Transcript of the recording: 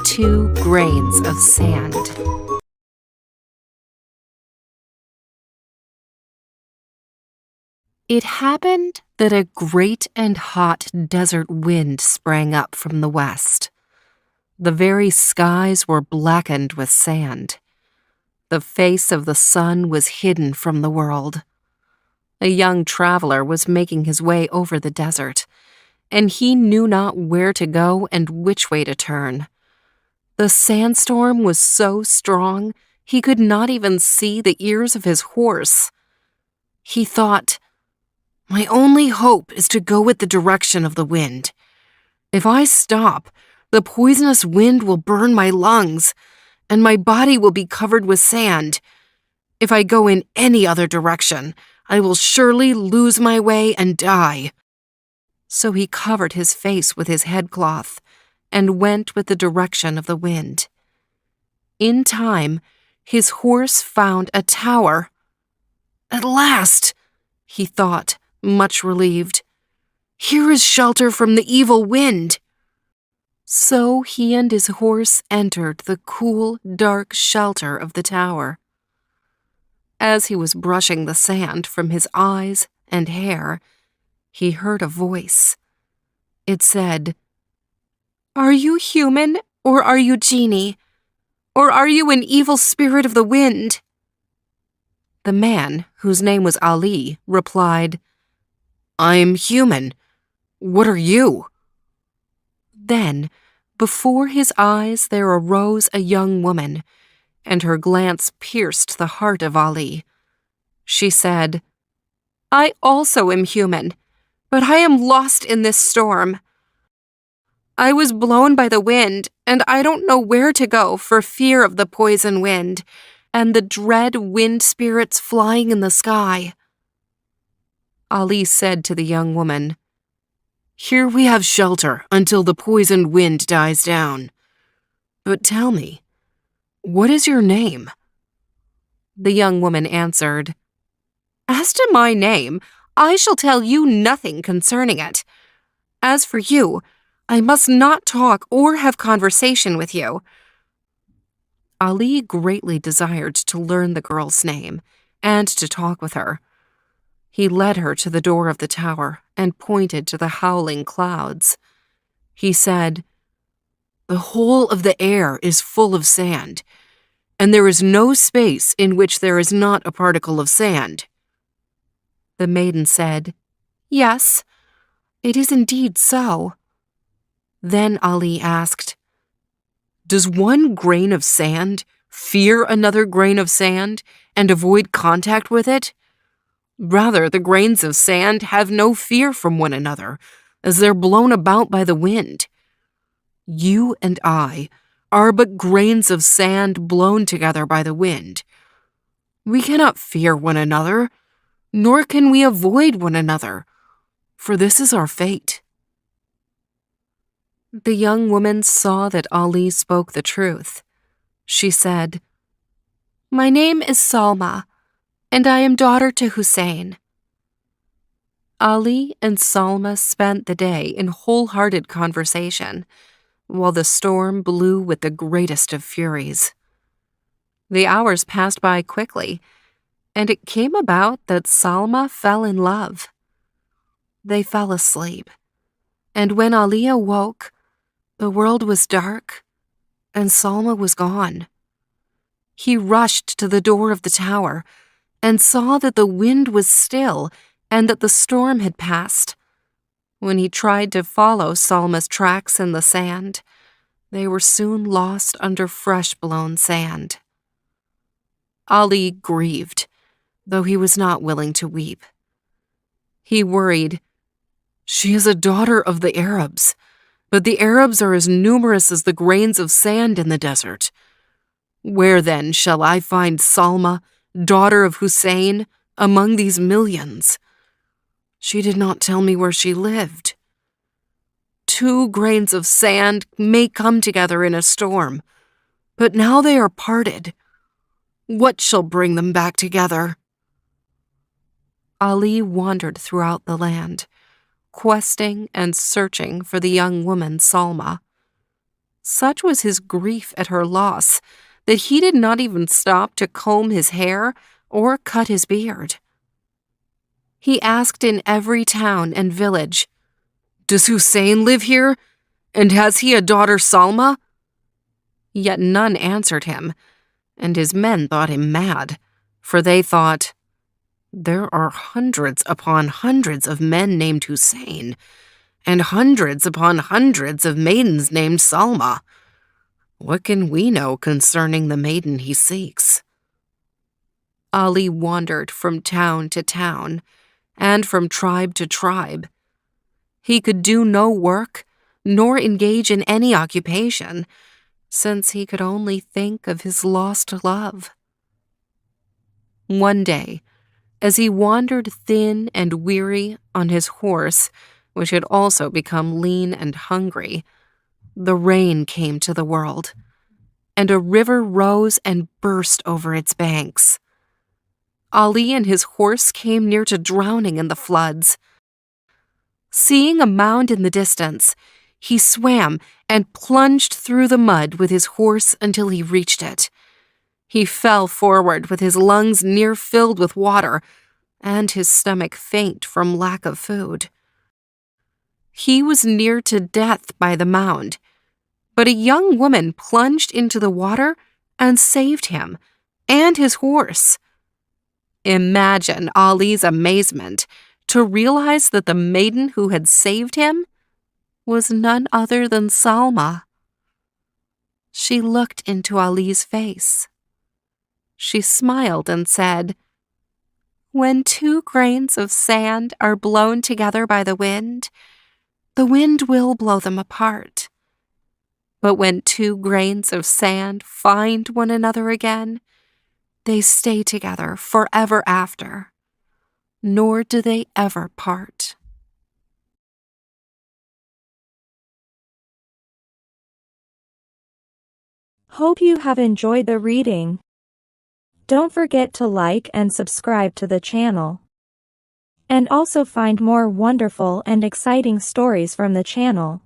2 grains of sand. It happened that a great and hot desert wind sprang up from the west. The very skies were blackened with sand. The face of the sun was hidden from the world. A young traveler was making his way over the desert, and he knew not where to go and which way to turn. The sandstorm was so strong he could not even see the ears of his horse. He thought, "My only hope is to go with the direction of the wind. If I stop, the poisonous wind will burn my lungs, and my body will be covered with sand. If I go in any other direction, I will surely lose my way and die." So he covered his face with his headcloth and went with the direction of the wind. In time, his horse found a tower. "At last," he thought, much relieved. "Here is shelter from the evil wind." So he and his horse entered the cool, dark shelter of the tower. As he was brushing the sand from his eyes and hair, he heard a voice. It said, "Are you human, or are you genie? Or are you an evil spirit of the wind?" The man, whose name was Ali, replied, "I am human. What are you?" Then, before his eyes there arose a young woman, and her glance pierced the heart of Ali. She said, "I also am human, but I am lost in this storm. I was blown by the wind, and I don't know where to go for fear of the poison wind and the dread wind spirits flying in the sky." Ali said to the young woman, "Here we have shelter until the poisoned wind dies down. But tell me, what is your name?" The young woman answered, "As to my name, I shall tell you nothing concerning it. As for you, I must not talk or have conversation with you." Ali greatly desired to learn the girl's name and to talk with her. He led her to the door of the tower and pointed to the howling clouds. He said, "The whole of the air is full of sand, and there is no space in which there is not a particle of sand." The maiden said, "Yes, it is indeed so." Then Ali asked, "Does one grain of sand fear another grain of sand and avoid contact with it? Rather, the grains of sand have no fear from one another, as they're blown about by the wind. You and I are but grains of sand blown together by the wind. We cannot fear one another, nor can we avoid one another, for this is our fate." The young woman saw that Ali spoke the truth. She said, "My name is Salma, and I am daughter to Hussein." Ali and Salma spent the day in wholehearted conversation, while the storm blew with the greatest of furies. The hours passed by quickly, and it came about that Salma fell in love. They fell asleep, and when Ali awoke, the world was dark, and Salma was gone. He rushed to the door of the tower and saw that the wind was still and that the storm had passed. When he tried to follow Salma's tracks in the sand, they were soon lost under fresh-blown sand. Ali grieved, though he was not willing to weep. He worried, "She is a daughter of the Arabs, but the Arabs are as numerous as the grains of sand in the desert. Where then shall I find Salma, daughter of Hussein, among these millions? She did not tell me where she lived. 2 grains of sand may come together in a storm, but now they are parted. What shall bring them back together?" Ali wandered throughout the land, questing and searching for the young woman Salma. Such was his grief at her loss that he did not even stop to comb his hair or cut his beard. He asked in every town and village, "Does Hussein live here? And has he a daughter Salma?" Yet none answered him, and his men thought him mad, for they thought, "There are hundreds upon hundreds of men named Hussein, and hundreds upon hundreds of maidens named Salma. What can we know concerning the maiden he seeks?" Ali wandered from town to town, and from tribe to tribe. He could do no work, nor engage in any occupation, since he could only think of his lost love. One day, as he wandered thin and weary on his horse, which had also become lean and hungry, the rain came to the world, and a river rose and burst over its banks. Ali and his horse came near to drowning in the floods. Seeing a mound in the distance, he swam and plunged through the mud with his horse until he reached it. He fell forward with his lungs near filled with water and his stomach faint from lack of food. He was near to death by the mound, but a young woman plunged into the water and saved him and his horse. Imagine Ali's amazement to realize that the maiden who had saved him was none other than Salma. She looked into Ali's face. She smiled and said, "When 2 grains of sand are blown together by the wind will blow them apart. But when 2 grains of sand find one another again, they stay together forever after, nor do they ever part." Hope you have enjoyed the reading. Don't forget to like and subscribe to the channel. And also find more wonderful and exciting stories from the channel.